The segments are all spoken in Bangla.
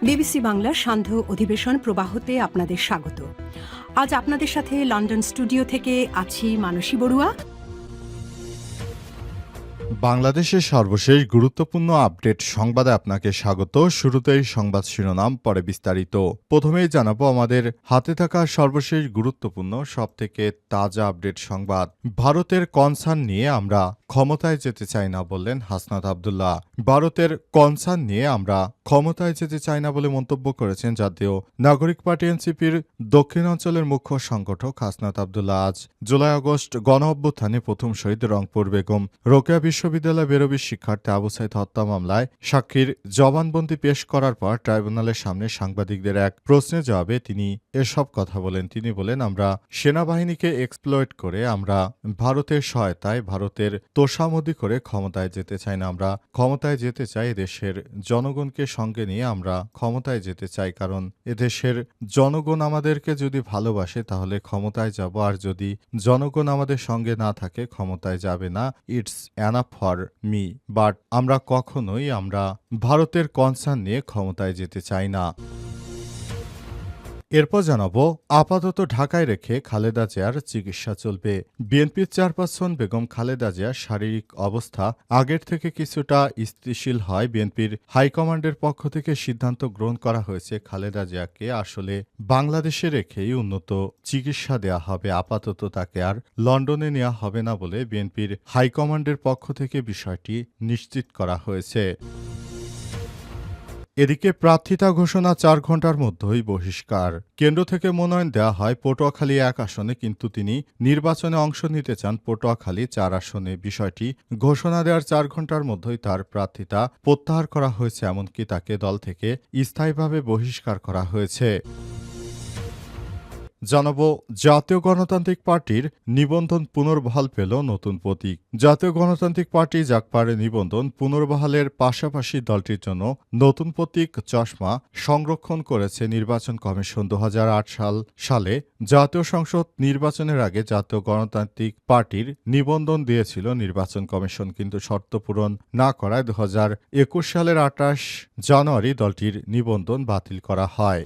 বিবিসি বাংলার সান্ধ্য অধিবেশন প্রবাহতে আপনাদের স্বাগত। আজ আপনাদের সাথে লন্ডন স্টুডিও থেকে আছি মানসী বড়ুয়া। বাংলাদেশের সর্বশেষ গুরুত্বপূর্ণ আপডেট সংবাদে আপনাকে স্বাগত। শুরুতেই সংবাদ শিরোনাম, পরে বিস্তারিত। প্রথমেই জানাবো আমাদের হাতে থাকা সর্বশেষ গুরুত্বপূর্ণ সবথেকে তাজা আপডেট সংবাদ। ভারতের কনসার্ন নিয়ে আমরা ক্ষমতায় যেতে চাই না বললেন হাসনাত আব্দুল্লাহ। ভারতের কনসার্ন নিয়ে আমরা ক্ষমতায় যেতে চাই না বলে মন্তব্য করেছেন জাতীয় নাগরিক পার্টি এনসিপির দক্ষিণাঞ্চলের মুখ্য সংগঠক হাসনাত আব্দুল্লাহ। আজ জুলাই আগস্ট গণ অভ্যুত্থানে প্রথম শহীদ রংপুর বেগম রোকেয়া বিশ্ববিদ্যালয় বেরোবি শিক্ষার্থী আবু সাইদ হত্যা মামলায় সাক্ষীর জবানবন্দি পেশ করার পর ট্রাইব্যুনালের সামনে সাংবাদিকদের এক প্রশ্নের জবাবে তিনি এসব কথা বলেন। তিনি বলেন, আমরা সেনাবাহিনীকে এক্সপ্লয়েট করে, আমরা ভারতের সহায়তায়, ভারতের তোষামদি করে ক্ষমতায় যেতে চাই না। আমরা ক্ষমতায় যেতে চাই দেশের জনগণকে সঙ্গে নিয়ে আমরা ক্ষমতায় যেতে চাই, কারণ এদেশের জনগণ আমাদেরকে যদি ভালোবাসে তাহলে ক্ষমতায় যাব, আর যদি জনগণ আমাদের সঙ্গে না থাকে ক্ষমতায় যাবে না। It's enough for me. But আমরা কখনোই আমরা ভারতের কনসার্ন নিয়ে ক্ষমতায় যেতে চাই না। এরপর জানাবো, আপাতত ঢাকায় রেখে খালেদা জিয়ার চিকিৎসা চলবে। বিএনপির চেয়ারপারসন বেগম খালেদা জিয়ার শারীরিক অবস্থা আগের থেকে কিছুটা স্থিতিশীল হয়। বিএনপির হাইকমান্ডের পক্ষ থেকে সিদ্ধান্ত গ্রহণ করা হয়েছে খালেদা জিয়াকে আসলে বাংলাদেশে রেখেই উন্নত চিকিৎসা দেয়া হবে। আপাতত তাকে আর লন্ডনে নেওয়া হবে না বলে বিএনপির হাইকমান্ডের পক্ষ থেকে বিষয়টি নিশ্চিত করা হয়েছে। এদিকে প্রার্থিতা ঘোষণা 4 ঘণ্টার মধ্যেই বহিষ্কার। কেন্দ্র থেকে মনোনয়ন দেওয়া হয় পটুয়াখালী 1 আসনে, কিন্তু তিনি নির্বাচনে অংশ নিতে চান পটুয়াখালী 4 আসনে। বিষয়টি ঘোষণা দেওয়ার 4 ঘণ্টার মধ্যেই তার প্রার্থিতা প্রত্যাহার করা হয়েছে, এমনকি তাকে দল থেকে স্থায়ীভাবে বহিষ্কার করা হয়েছে। জানাবো, জাতীয় গণতান্ত্রিক পার্টির নিবন্ধন পুনর্বহাল পেল নতুন প্রতীক। জাতীয় গণতান্ত্রিক পার্টি জাগপার নিবন্ধন পুনর্বহালের পাশাপাশি দলটির জন্য নতুন প্রতীক চশমা সংরক্ষণ করেছে নির্বাচন কমিশন। 2008 সালে জাতীয় সংসদ নির্বাচনের আগে জাতীয় গণতান্ত্রিক পার্টির নিবন্ধন দিয়েছিল নির্বাচন কমিশন, কিন্তু শর্ত পূরণ না করায় 2021 সালের 28 জানুয়ারি দলটির নিবন্ধন বাতিল করা হয়।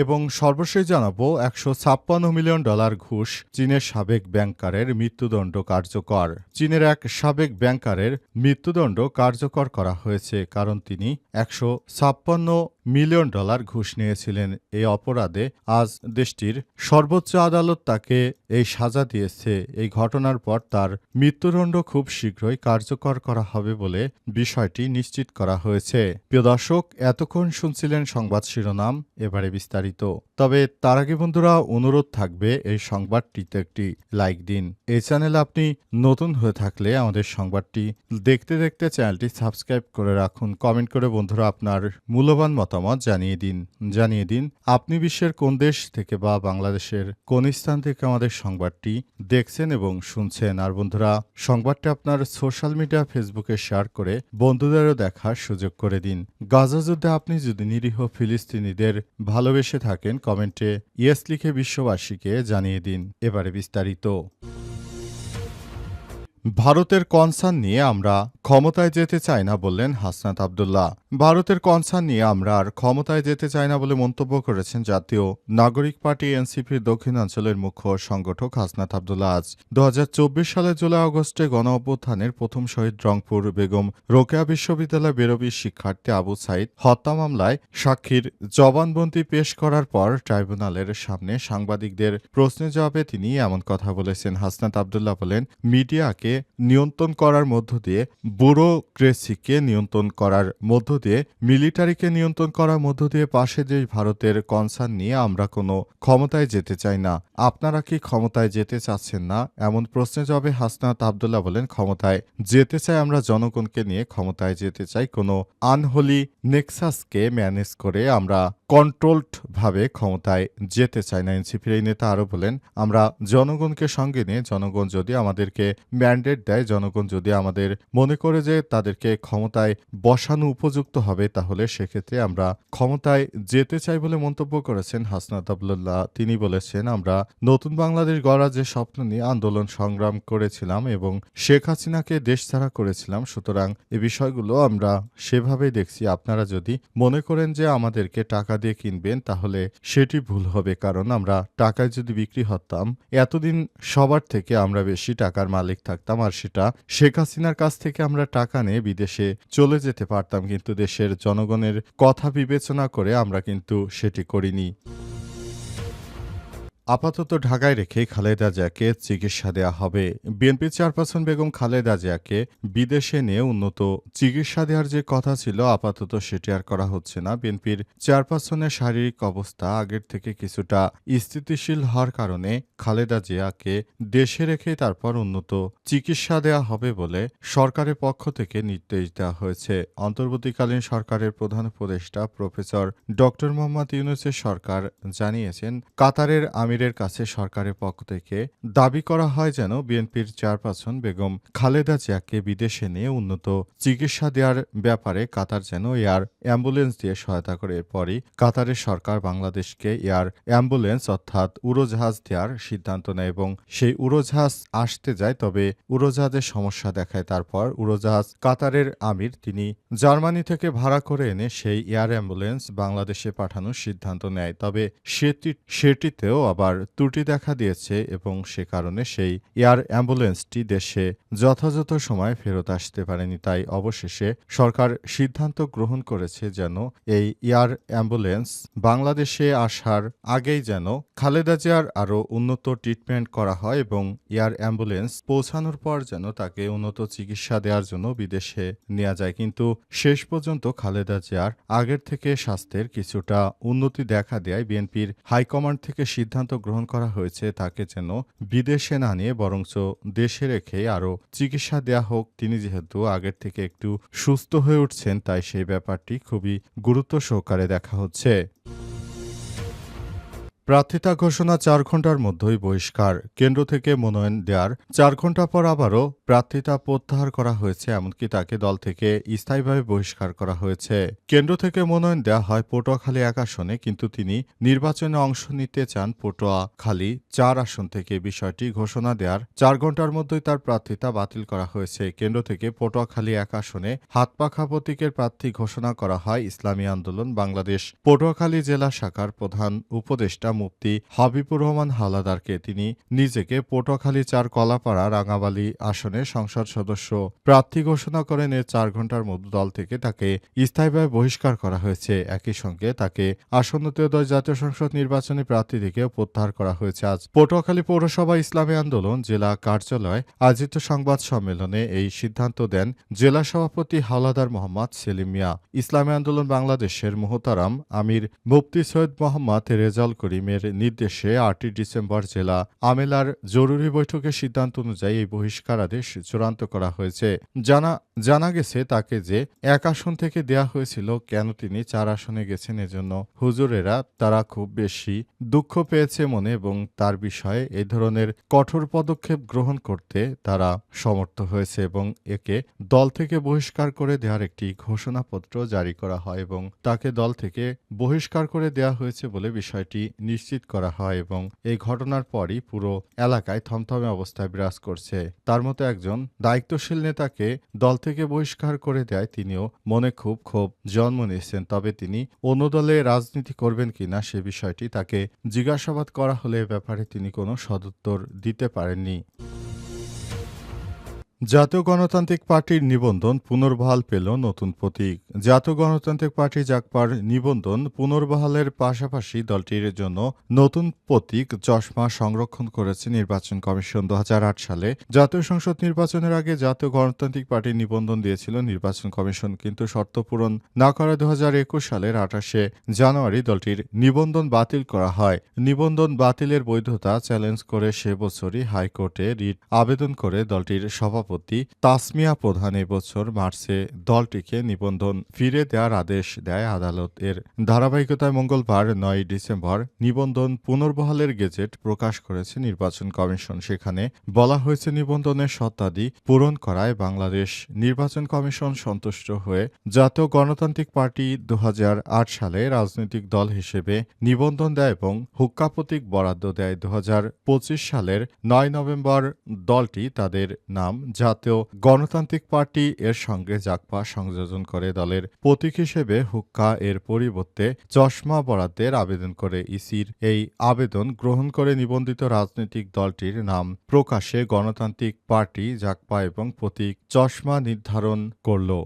এবং সর্বশেষ জানাবো, $156 মিলিয়ন ঘুষ চীনের সাবেক ব্যাংকারের মৃত্যুদণ্ড কার্যকর। চীনের এক সাবেক ব্যাংকারের মৃত্যুদণ্ড কার্যকর করা হয়েছে, কারণ তিনি $156 মিলিয়ন ঘুষ নিয়েছিলেন। এই অপরাধে আজ দেশটির সর্বোচ্চ আদালত তাকে এই সাজা দিয়েছে। এই ঘটনার পর তার মৃত্যুদণ্ড খুব শীঘ্রই কার্যকর করা হবে বলে বিষয়টি নিশ্চিত করা হয়েছে। প্রিয় দর্শক, এতক্ষণ শুনছিলেন সংবাদ শিরোনাম, এবারে বিস্তারিত। তবে তার আগে বন্ধুরা, অনুরোধ থাকবে এই সংবাদটিতে একটি লাইক দিন। এই চ্যানেলে আপনি নতুন হয়ে থাকলে আমাদের সংবাদটি দেখতে দেখতে চ্যানেলটি সাবস্ক্রাইব করে রাখুন। কমেন্ট করে বন্ধুরা আপনার মূল্যবান মতামত জানিয়ে দিন আপনি বিশ্বের কোন দেশ থেকে বা বাংলাদেশের কোন স্থান থেকে আমাদের সংবাদটি দেখছেন এবং শুনছেন। আর বন্ধুরা, সংবাদটি আপনার সোশ্যাল মিডিয়া ফেসবুকে শেয়ার করে বন্ধুদেরও দেখার সুযোগ করে দিন। গাজা যুদ্ধে আপনি যদি নিরীহ ফিলিস্তিনিদের ভালোবেসে থাকেন, কমেন্টে ইয়েস লিখে বিশ্ববাসীকে জানিয়ে দিন। এবারে বিস্তারিত। ভারতের কনসার্ন নিয়ে আমরা ক্ষমতায় যেতে চাই না বললেন হাসনাত আব্দুল্লাহ। ভারতের কনসার্ন নিয়ে আমরা আর ক্ষমতায় যেতে চাই না বলে মন্তব্য করেছেন জাতীয় নাগরিক পার্টি এনসিপির দক্ষিণাঞ্চলের মুখ্য সংগঠক হাসনাত আব্দুল্লাহ। আজ 2024 সালের জুলাই আগস্টে গণ অভ্যুত্থানের প্রথম শহীদ রংপুর বেগম রোকেয়া বিশ্ববিদ্যালয় বেরোবি শিক্ষার্থী আবু সাইদ হত্যা মামলায় সাক্ষীর জবানবন্দি পেশ করার পর ট্রাইব্যুনালের সামনে সাংবাদিকদের প্রশ্নের জবাবে তিনি এমন কথা বলেছেন। হাসনাত আব্দুল্লাহ বলেন, মিডিয়াকে নিয়ন্ত্রণ করার মধ্য দিয়ে, ব্যুরোক্রেসিকে নিয়ন্ত্রণ করার মধ্য দিয়ে, মিলিটারিকে নিয়ন্ত্রণ করার মধ্য দিয়ে পাশে দেশ ভারতের কনসার্ন নিয়ে আমরা কোনো ক্ষমতায় যেতে চাই না। আপনারা কি ক্ষমতায় যেতে চাচ্ছেন না? এমন প্রশ্নের জবাবে হাসনাত আব্দুল্লাহ বলেন, ক্ষমতায় যেতে চাই, আমরা জনগণকে নিয়ে ক্ষমতায় যেতে চাই। কোনো আনহোলি নেক্সাসকে ম্যানেজ করে আমরা কন্ট্রোলড ভাবে ক্ষমতায় যেতে চায় না। এনসিপির এই নেতা আরও বলেন, আমরা জনগণকে সঙ্গে নিয়ে জনগণ যদি আমাদেরকে ম্যান্ডেট দেয়, জনগণ যদি আমাদের মনে করে যে তাদেরকে ক্ষমতায় বসানো উপযুক্ত হবে, তাহলে সেক্ষেত্রে আমরা ক্ষমতায় যেতে চাই বলে মন্তব্য করেছেন হাসনাত আবদুল্লাহ। তিনি বলেছেন, আমরা নতুন বাংলাদেশ গড়ার যে স্বপ্ন নিয়ে আন্দোলন সংগ্রাম করেছিলাম এবং শেখ হাসিনাকে দেশছাড়া করেছিলাম, সুতরাং এ বিষয়গুলো আমরা সেভাবেই দেখছি। আপনারা যদি মনে করেন যে আমাদেরকে টাকা দিয়ে কিনবেন, তাহলে সেটি ভুল হবে, কারণ আমরা টাকায় যদি বিক্রি হতাম, এতদিন সবার থেকে আমরা বেশি টাকার মালিক থাকতাম, আর সেটা শেখ হাসিনার কাছ থেকে আমরা টাকা নিয়ে বিদেশে চলে যেতে পারতাম, কিন্তু দেশের জনগণের কথা বিবেচনা করে আমরা কিন্তু সেটি করিনি। আপাতত ঢাকায় রেখে খালেদা জিয়াকে চিকিৎসা দেয়া হবে। বিএনপি চেয়ারপারসন বেগম খালেদা জিয়াকে বিদেশে নিয়ে উন্নত চিকিৎসা দেওয়ার যে কথা ছিল, আপাতত সেটি আর করা হচ্ছে না। বিএনপির চেয়ারপারসনের শারীরিক অবস্থা আগের থেকে কিছুটা স্থিতিশীল হওয়ার কারণে খালেদা জিয়াকে দেশে রেখে তারপর উন্নত চিকিৎসা দেওয়া হবে বলে সরকারের পক্ষ থেকে নির্দেশ দেওয়া হয়েছে। অন্তর্বর্তীকালীন সরকারের প্রধান উপদেষ্টা প্রফেসর ডক্টর মোহাম্মদ ইউনূসের সরকার জানিয়েছেন, কাতারের আমিরের কাছে সরকারের পক্ষ থেকে দাবি করা হয় যেন বিএনপির চেয়ারপারসন বেগম খালেদা জিয়াকে বিদেশে নিয়ে উন্নত চিকিৎসা দেওয়ার ব্যাপারে কাতার যেন এয়ার অ্যাম্বুলেন্স দিয়ে সহায়তা করে। এরপরই কাতারের সরকার বাংলাদেশকে এয়ার অ্যাম্বুলেন্স অর্থাৎ উড়োজাহাজ দেওয়ার সিদ্ধান্ত নেয় এবং সেই উড়োজাহাজ আসতে যায়, তবে উড়োজাহাজের সমস্যা দেখায়। তারপর উড়োজাহাজ কাতারের আমির তিনি জার্মানি থেকে ভাড়া করে এনে সেই এয়ার অ্যাম্বুলেন্স বাংলাদেশে পাঠানোর সিদ্ধান্ত নেয়, তবে সেটিতেও আবার ত্রুটি দেখা দিয়েছে এবং সে কারণে সেই এয়ার অ্যাম্বুলেন্সটি দেশে যথাযথ সময় ফেরত আসতে পারেনি। তাই অবশেষে সরকার সিদ্ধান্ত গ্রহণ করেছে যেন এই এয়ার অ্যাম্বুলেন্স বাংলাদেশে আসার আগেই যেন খালেদা জিয়ার আরও উন্নত ট্রিটমেন্ট করা হয় এবং এয়ার অ্যাম্বুলেন্স পৌঁছানোর পর যেন তাকে উন্নত চিকিৎসা দেওয়ার জন্য বিদেশে নেওয়া যায়। কিন্তু শেষ পর্যন্ত খালেদা জিয়ার আগের থেকে স্বাস্থ্যের কিছুটা উন্নতি দেখা দেয় বিএনপির হাইকমান্ড থেকে সিদ্ধান্ত গ্রহণ করা হয়েছে তাকে যেন বিদেশে না নিয়ে বরঞ্চ দেশে রেখে আরও চিকিৎসা দেয়া হোক। তিনি যেহেতু আগের থেকে একটু সুস্থ হয়ে উঠছেন, তাই সেই ব্যাপারটি খুবই গুরুত্ব সহকারে দেখা হচ্ছে। প্রার্থিতা ঘোষণা 4 ঘণ্টার মধ্যেই বহিষ্কার। কেন্দ্র থেকে মনোনয়ন দেওয়ার 4 ঘণ্টা পর আবারও প্রার্থিতা প্রত্যাহার করা হয়েছে, এমনকি তাকে দল থেকে স্থায়ীভাবে বহিষ্কার করা হয়েছে। কেন্দ্র থেকে মনোনয়ন দেওয়া হয় পটুয়াখালী 1 আসনে, কিন্তু তিনি নির্বাচনে অংশ নিতে চান পটুয়াখালী 4 আসন থেকে। বিষয়টি ঘোষণা দেওয়ার 4 ঘণ্টার মধ্যেই তার প্রার্থিতা বাতিল করা হয়েছে। কেন্দ্র থেকে পটুয়াখালী 1 আসনে হাতপাখা প্রতীকের প্রার্থী ঘোষণা করা হয় ইসলামী আন্দোলন বাংলাদেশ পটুয়াখালী জেলা শাখার প্রধান উপদেষ্টা মুফতি হাবিবুর রহমান হাওলাদারকে। তিনি নিজেকে পটুয়াখালী 4 কলাপাড়া রাঙাবালী আসনে সংসদ সদস্য প্রার্থী ঘোষণা করেন। এর 4 ঘণ্টার মধ্যে দল থেকে তাকে স্থায়ীভাবে বহিষ্কার করা হয়েছে। একই সঙ্গে তাকে আসন্ন ত্রয়োদশ জাতীয় সংসদ নির্বাচনী প্রার্থী থেকেও প্রত্যাহার করা হয়েছে। আজ পটুয়াখালী পৌরসভা ইসলামী আন্দোলন জেলা কার্যালয় আয়োজিত সংবাদ সম্মেলনে এই সিদ্ধান্ত দেন জেলা সভাপতি হাওলাদার মোহাম্মদ সেলিম মিয়া। ইসলামী আন্দোলন বাংলাদেশের মোহতারাম আমির মুফতি সৈয়দ মোহাম্মদ রেজাউল করিমের নির্দেশে 8 ডিসেম্বর জেলা আমেলার জরুরি বৈঠকের সিদ্ধান্ত অনুযায়ী এই বহিষ্কার আদেশ চূড়ান্ত করা হয়েছে। জানা গেছে তাকে যে 1 আসন থেকে দেয়া হয়েছিল, কেন তিনি 4 আসনে গেছেন এজন্য হুজুরেরা তারা খুব বেশি দুঃখ পেয়েছে মনে এবং তার বিষয়ে এই ধরনের কঠোর পদক্ষেপ গ্রহণ করতে তারা সমর্থ হয়েছে এবং একে দল থেকে বহিষ্কার করে দেওয়ার একটি ঘোষণাপত্র জারি করা হয় এবং তাকে দল থেকে বহিষ্কার করে দেওয়া হয়েছে বলে বিষয়টি নিশ্চিত করা হয় এবং এই ঘটনার পরই পুরো এলাকায় থমথমে অবস্থায় বিরাজ করছে। তার মতো একজন দায়িত্বশীল নেতাকে দল থেকে বহিষ্কার করে দেয় তিনিও মনে খুব ক্ষোভ জন্ম নিয়েছেন। তবে তিনি অন্য দলে রাজনীতি করবেন কিনা সে বিষয়টি তাকে জিজ্ঞাসাবাদ করা হলে এ ব্যাপারে তিনি কোনো সদুত্তর দিতে পারেননি। জাতীয় গণতান্ত্রিক পার্টির নিবন্ধন পুনর্বহাল পেল নতুন প্রতীক। জাতীয় গণতান্ত্রিক পার্টি জাগপার নিবন্ধন পুনর্বহালের পাশাপাশি দলটির জন্য নতুন প্রতীক চশমা সংরক্ষণ করেছে নির্বাচন কমিশন। 2008 সালে জাতীয় সংসদ নির্বাচনের আগে জাতীয় গণতান্ত্রিক পার্টির নিবন্ধন দিয়েছিল নির্বাচন কমিশন, কিন্তু শর্ত পূরণ না করে 2021 সালের 28শে জানুয়ারি দলটির নিবন্ধন বাতিল করা হয়। নিবন্ধন বাতিলের বৈধতা চ্যালেঞ্জ করে সে বছরই হাইকোর্টে রিট আবেদন করে দলটির সভাপতি সভাপতি তাসমিয়া প্রধান এবছর মার্চে দলটিকে নিবন্ধন ফিরে দেওয়ার আদেশ দেয় আদালত। এর ধারাবাহিকতায় মঙ্গলবার ৯ ডিসেম্বর নিবন্ধন পুনর্বহালের গেজেট প্রকাশ করেছে নির্বাচন কমিশন। সেখানে বলা হয়েছে, নিবন্ধনের শর্তাদি পূরণ করায় বাংলাদেশ নির্বাচন কমিশন সন্তুষ্ট হয়ে জাতীয় গণতান্ত্রিক পার্টি ২০০৮ সালে রাজনৈতিক দল হিসেবে নিবন্ধন দেয় এবং হুক্কা প্রতীক বরাদ্দ দেয়। ২০২৫ সালের ৯ নভেম্বর দলটি তাদের নাম জাতীয় গণতান্ত্রিক পার্টি এর সঙ্গে জাগপা সংযোজন করে দলের প্রতীক হিসেবে হুক্কা এর পরিবর্তে চশমা বরাদ্দের আবেদন করে। ইসির এই আবেদন গ্রহণ করে নিবন্ধিত রাজনৈতিক দলটির নাম প্রকাশে গণতান্ত্রিক পার্টি জাগপা এবং প্রতীক চশমা নির্ধারণ করল।